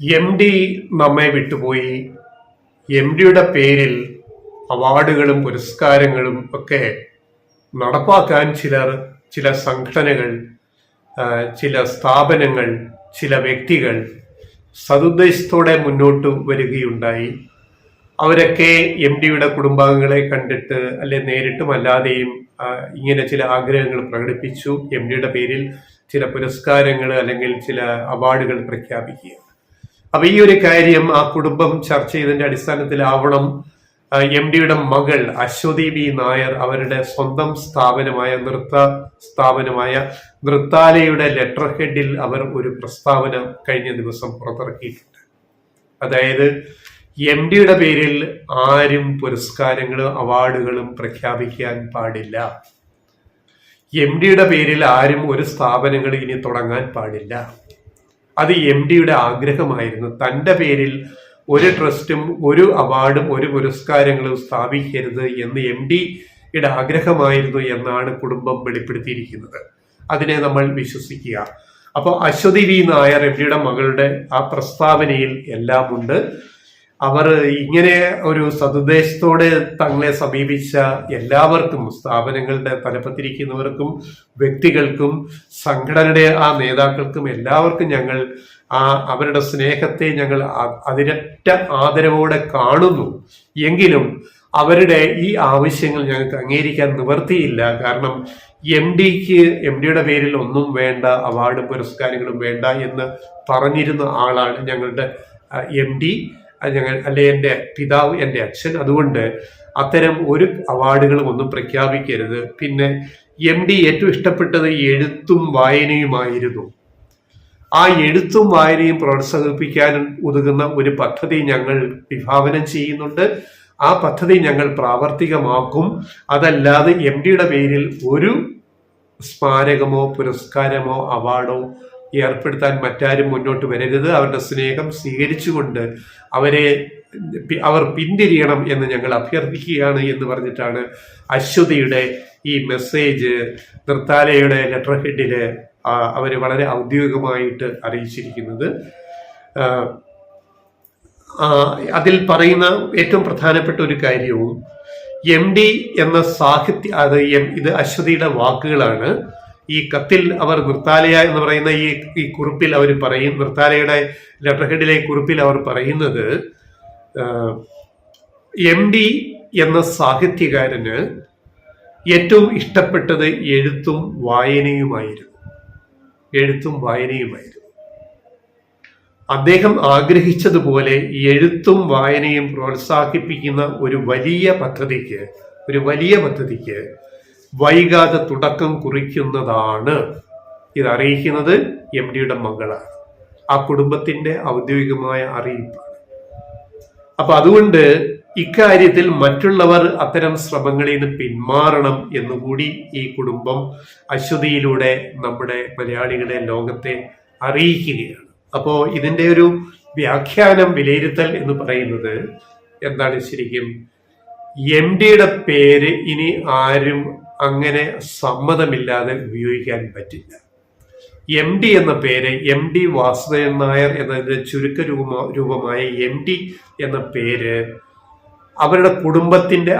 M D നമ്മെ വിട്ടുപോയി. M ഡിയുടെ പേരിൽ അവാർഡുകളും പുരസ്കാരങ്ങളും ഒക്കെ നടപ്പാക്കാൻ ചില സംഘടനകൾ, ചില സ്ഥാപനങ്ങൾ, ചില വ്യക്തികൾ സതുദ്ദേശത്തോടെ മുന്നോട്ട് വരികയുണ്ടായി. അവരൊക്കെ എം ഡിയുടെ കുടുംബാംഗങ്ങളെ കണ്ടിട്ട് അല്ലെ നേരിട്ടും അല്ലാതെയും ഇങ്ങനെ ചില ആഗ്രഹങ്ങൾ പ്രകടിപ്പിച്ചു. എം ഡിയുടെ പേരിൽ ചില പുരസ്കാരങ്ങൾ അല്ലെങ്കിൽ ചില അവാർഡുകൾ പ്രഖ്യാപിക്കുക. അപ്പൊ ഈ ഒരു കാര്യം ആ കുടുംബം ചർച്ച ചെയ്തതിന്റെ അടിസ്ഥാനത്തിലാവണം എം ഡിയുടെ മകൾ അശ്വതി ബി നായർ അവരുടെ സ്വന്തം സ്ഥാപനമായ നൃത്താലയുടെ ലെറ്റർ ഹെഡിൽ അവർ ഒരു പ്രസ്താവന കഴിഞ്ഞ ദിവസം പുറത്തിറക്കിയിട്ടുണ്ട്. അതായത് എം ഡിയുടെ പേരിൽ ആരും പുരസ്കാരങ്ങളും അവാർഡുകളും പ്രഖ്യാപിക്കാൻ പാടില്ല. എം ഡിയുടെ പേരിൽ ആരും ഒരു സ്ഥാപനങ്ങൾ ഇനി തുടങ്ങാൻ പാടില്ല. അത് എം ഡിയുടെ ആഗ്രഹമായിരുന്നു. തൻ്റെ പേരിൽ ഒരു ട്രസ്റ്റും ഒരു അവാർഡും ഒരു പുരസ്കാരങ്ങളും സ്ഥാപിക്കരുത് എന്ന് എം ഡിയുടെ ആഗ്രഹമായിരുന്നു എന്നാണ് കുടുംബം വെളിപ്പെടുത്തിയിരിക്കുന്നത്. അതിനെ നമ്മൾ വിശ്വസിക്കുക. അപ്പോൾ അശ്വതി വി നായർ എം ഡിയുടെ മകളുടെ ആ പ്രസ്താവനയിൽ എല്ലാം ഉണ്ട്. അവർ ഇങ്ങനെ ഒരു സതുദ്ദേശത്തോടെ തങ്ങളെ സമീപിച്ച എല്ലാവർക്കും, സ്ഥാപനങ്ങളുടെ തലപ്പത്തിരിക്കുന്നവർക്കും വ്യക്തികൾക്കും സംഘടനയുടെ ആ നേതാക്കൾക്കും എല്ലാവർക്കും ഞങ്ങൾ അവരുടെ സ്നേഹത്തെ ഞങ്ങൾ അതിരറ്റ ആദരവോടെ കാണുന്നു. എങ്കിലും അവരുടെ ഈ ആവശ്യങ്ങൾ ഞങ്ങൾക്ക് അംഗീകരിക്കാൻ നിവർത്തിയില്ല. കാരണം എം ഡിയുടെ പേരിൽ ഒന്നും വേണ്ട, അവാർഡും പുരസ്കാരങ്ങളും വേണ്ട എന്ന് പറഞ്ഞിരുന്ന ആളാണ് ഞങ്ങളുടെ എം ഡി, എൻ്റെ പിതാവ്, എൻ്റെ അച്ഛൻ. അതുകൊണ്ട് അത്തരം ഒരു അവാർഡുകളും ഒന്നും പ്രഖ്യാപിക്കരുത്. പിന്നെ എം ഡി ഏറ്റവും ഇഷ്ടപ്പെട്ടത് എഴുത്തും വായനയുമായിരുന്നു. ആ എഴുത്തും വായനയും പ്രോത്സാഹിപ്പിക്കാൻ ഉതകുന്ന ഒരു പദ്ധതി ഞങ്ങൾ വിഭാവനം ചെയ്യുന്നുണ്ട്. ആ പദ്ധതി ഞങ്ങൾ പ്രാവർത്തികമാക്കും. അതല്ലാതെ എം ഡിയുടെ പേരിൽ ഒരു സ്മാരകമോ പുരസ്കാരമോ അവാർഡോ ഏർപ്പെടുത്താൻ മറ്റാരും മുന്നോട്ട് വരരുത്. അവരുടെ സ്നേഹം സ്വീകരിച്ചുകൊണ്ട് അവർ പിന്തിരിയണം എന്ന് ഞങ്ങൾ അഭ്യർത്ഥിക്കുകയാണ് എന്ന് പറഞ്ഞിട്ടാണ് അശ്വതിയുടെ ഈ മെസ്സേജ് നൃത്താലയുടെ ലെറ്റർ ഹെഡില് അവർ വളരെ ഔദ്യോഗികമായിട്ട് അറിയിച്ചിരിക്കുന്നത്. അതിൽ പറയുന്ന ഏറ്റവും പ്രധാനപ്പെട്ട ഒരു കാര്യവും എം ഡി എന്ന ഇത് അശ്വതിയുടെ വാക്കുകളാണ്. ഈ കത്തിൽ അവർ നൃത്താലയ എന്ന് പറയുന്ന ഈ കുറിപ്പിൽ അവർ പറയും, നൃത്താലയുടെ ലെറ്റർ ഹെഡിലെ കുറിപ്പിൽ അവർ പറയുന്നത്, എം ഡി എന്ന സാഹിത്യകാരന് ഏറ്റവും ഇഷ്ടപ്പെട്ടത് എഴുത്തും വായനയുമായിരുന്നു. അദ്ദേഹം ആഗ്രഹിച്ചതുപോലെ എഴുത്തും വായനയും പ്രോത്സാഹിപ്പിക്കുന്ന ഒരു വലിയ പദ്ധതിക്ക് വൈകാതെ തുടക്കം കുറിക്കുന്നതാണ്. ഇത് അറിയിക്കുന്നത് എം ഡിയുടെ മകളാണ്. ആ കുടുംബത്തിന്റെ ഔദ്യോഗികമായ അറിയിപ്പാണ്. അപ്പൊ അതുകൊണ്ട് ഇക്കാര്യത്തിൽ മറ്റുള്ളവർ അത്തരം ശ്രമങ്ങളിൽ നിന്ന് പിന്മാറണം എന്നുകൂടി ഈ കുടുംബം അശ്വതിയിലൂടെ നമ്മുടെ മലയാളികളെ, ലോകത്തെ അറിയിക്കുകയാണ്. അപ്പോ ഇതിന്റെ ഒരു വ്യാഖ്യാനം, വിലയിരുത്തൽ എന്ന് പറയുന്നത് എന്താണ്? ശരിക്കും എം ഡിയുടെ പേര് ഇനി ആരും അങ്ങനെ സമ്മതമില്ലാതെ ഉപയോഗിക്കാൻ പറ്റില്ല. എം ഡി എന്ന പേര്, എം ഡി വാസുദേവൻ നായർ എന്നതിന്റെ ചുരുക്ക രൂപമായ എം ഡി എന്ന പേര് അവരുടെ കുടുംബത്തിന്റെ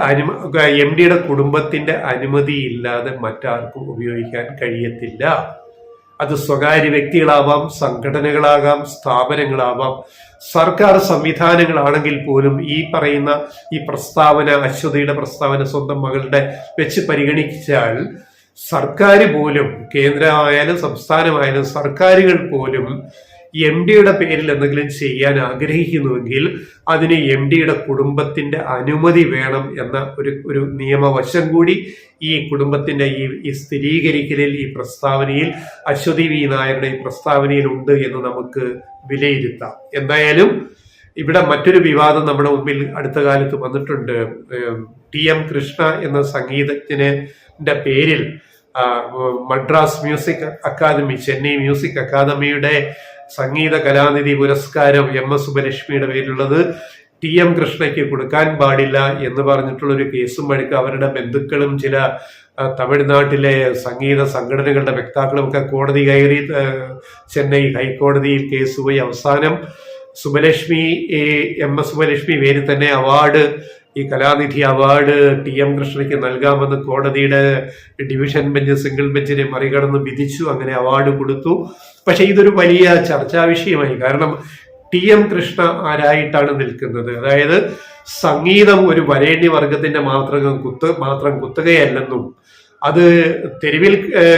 എം ഡിയുടെ കുടുംബത്തിന്റെ അനുമതിയില്ലാതെ മറ്റാർക്കും ഉപയോഗിക്കാൻ കഴിയത്തില്ല. അത് സ്വകാര്യ വ്യക്തികളാവാം, സംഘടനകളാകാം, സ്ഥാപനങ്ങളാവാം, സർക്കാർ സംവിധാനങ്ങളാണെങ്കിൽ പോലും ഈ പറയുന്ന ഈ പ്രസ്താവന, അശ്വതിയുടെ പ്രസ്താവന സ്വന്തം മകളുടെ വെച്ച് പരിഗണിച്ചാൽ സർക്കാർ പോലും, കേന്ദ്രമായാലും സംസ്ഥാനമായാലും സർക്കാരുകൾ പോലും എം ഡിയുടെ പേരിൽ എന്തെങ്കിലും ചെയ്യാൻ ആഗ്രഹിക്കുന്നുവെങ്കിൽ അതിന് എം ഡിയുടെ കുടുംബത്തിന്റെ അനുമതി വേണം എന്ന ഒരു നിയമവശം കൂടി ഈ കുടുംബത്തിന്റെ ഈ സ്ഥിരീകരിക്കലിൽ, ഈ പ്രസ്താവനയിൽ, അശ്വതി വി നായരുടെ ഈ പ്രസ്താവനയിൽ ഉണ്ട് എന്ന് നമുക്ക് വിലയിരുത്താം. എന്തായാലും ഇവിടെ മറ്റൊരു വിവാദം നമ്മുടെ മുമ്പിൽ അടുത്ത കാലത്ത് വന്നിട്ടുണ്ട്. TM കൃഷ്ണ എന്ന സംഗീതജ്ഞന്റെ പേരിൽ Madras music academy, Chennai music അക്കാദമിയുടെ സംഗീത കലാനിധി പുരസ്കാരം MS സുബ്ബലക്ഷ്മിയുടെ പേരിലുള്ളത് TM കൃഷ്ണയ്ക്ക് കൊടുക്കാൻ പാടില്ല എന്ന് പറഞ്ഞിട്ടുള്ള ഒരു കേസും വഴിക്ക് അവരുടെ ബന്ധുക്കളും ചില തമിഴ്നാട്ടിലെ സംഗീത സംഘടനകളുടെ വക്താക്കളും ഒക്കെ കോടതി കയറി, ചെന്നൈ ഹൈക്കോടതിയിൽ കേസ് പോയി അവസാനം സുബലക്ഷ്മി MS സുബലക്ഷ്മി പേരിൽ തന്നെ അവാർഡ്, ഈ കലാനിധി അവാർഡ് TM കൃഷ്ണയ്ക്ക് നൽകാമെന്ന് കോടതിയുടെ ഡിവിഷൻ ബെഞ്ച് സിംഗിൾ ബെഞ്ചിനെ മറികടന്ന് വിധിച്ചു. അങ്ങനെ അവാർഡ് കൊടുത്തു. പക്ഷെ ഇതൊരു വലിയ ചർച്ചാ വിഷയമായി. കാരണം TM കൃഷ്ണ ആരായിട്ടാണ് നിൽക്കുന്നത്? അതായത് സംഗീതം ഒരു വരേണ്യവർഗത്തിന്റെ മാത്രം കുത്തകയല്ലെന്നും അത് തെരുവിൽ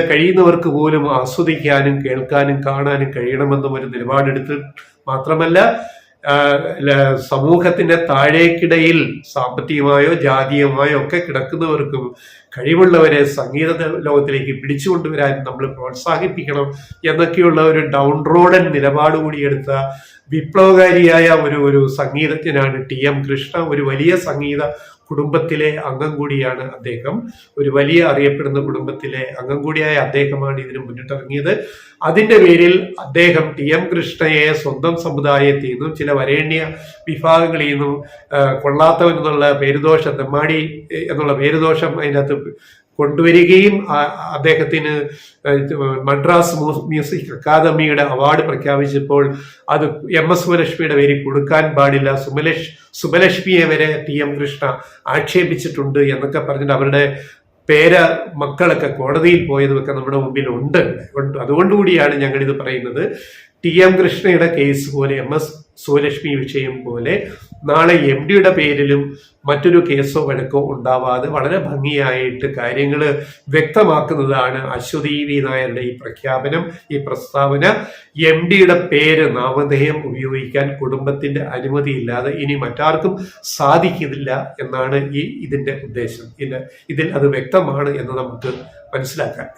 കഴിയുന്നവർക്ക് പോലും ആസ്വദിക്കാനും കേൾക്കാനും കാണാനും കഴിയണമെന്നും ഒരു നിലപാടെടുത്ത് മാത്രമല്ല സമൂഹത്തിന്റെ താഴേക്കിടയിൽ സാമ്പത്തികമായോ ജാതീയമായോ ഒക്കെ കിടക്കുന്നവർക്കും കഴിവുള്ളവരെ സംഗീത ലോകത്തിലേക്ക് പിടിച്ചുകൊണ്ടുവരാൻ നമ്മൾ പ്രോത്സാഹിപ്പിക്കണം എന്നൊക്കെയുള്ള ഒരു ഡൗൺ റോഡൻ നിലപാട് കൂടിയെടുത്ത വിപ്ലവകാരിയായ ഒരു സംഗീതജ്ഞനാണ് TM കൃഷ്ണ. ഒരു വലിയ സംഗീത കുടുംബത്തിലെ അംഗം കൂടിയാണ് അദ്ദേഹം. ഒരു വലിയ അറിയപ്പെടുന്ന കുടുംബത്തിലെ അംഗം കൂടിയായ അദ്ദേഹമാണ് ഇതിന് മുന്നിട്ടിറങ്ങിയത്. അതിന്റെ പേരിൽ അദ്ദേഹം TM കൃഷ്ണയെ സ്വന്തം സമുദായത്തിൽ നിന്നും ചില വരേണ്യ വിഭാഗങ്ങളിൽ നിന്നും കൊള്ളാത്തവൻ എന്നുള്ള പേരുദോഷം, തെമ്മാടി എന്നുള്ള പേരുദോഷം അതിനകത്ത് കൊണ്ടുവരികയും അദ്ദേഹത്തിന് മദ്രാസ് മ്യൂസിക് അക്കാദമിയുടെ അവാർഡ് പ്രഖ്യാപിച്ചപ്പോൾ അത് MS സുബലക്ഷ്മിയുടെ പേരിൽ കൊടുക്കാൻ പാടില്ല, സുബലക്ഷ്മിയെ വരെ TM കൃഷ്ണ ആക്ഷേപിച്ചിട്ടുണ്ട് എന്നൊക്കെ പറഞ്ഞിട്ട് അവരുടെ മക്കളൊക്കെ കോടതിയിൽ പോയതുമൊക്കെ നമ്മുടെ മുമ്പിൽ ഉണ്ട്. അതുകൊണ്ടുകൂടിയാണ് ഞങ്ങളിത് പറയുന്നത്. TM കൃഷ്ണയുടെ കേസ് പോലെ MS സുബലക്ഷ്മി വിഷയം പോലെ നാളെ MDയുടെ പേരിലും മറ്റൊരു കേസോ വഴക്കോ ഉണ്ടാവാതെ വളരെ ഭംഗിയായിട്ട് കാര്യങ്ങൾ വ്യക്തമാക്കുന്നതാണ് അശ്വതി വി നായരുടെ ഈ പ്രഖ്യാപനം, ഈ പ്രസ്താവന. MDയുടെ പേര് നാമധേയം ഉപയോഗിക്കാൻ കുടുംബത്തിന്റെ അനുമതിയില്ലാതെ ഇനി മറ്റാർക്കും സാധിക്കില്ല എന്നാണ് ഇതിന്റെ ഉദ്ദേശം. ഇതിൽ അത് വ്യക്തമാണ് എന്ന് നമുക്ക് മനസ്സിലാക്കാൻ.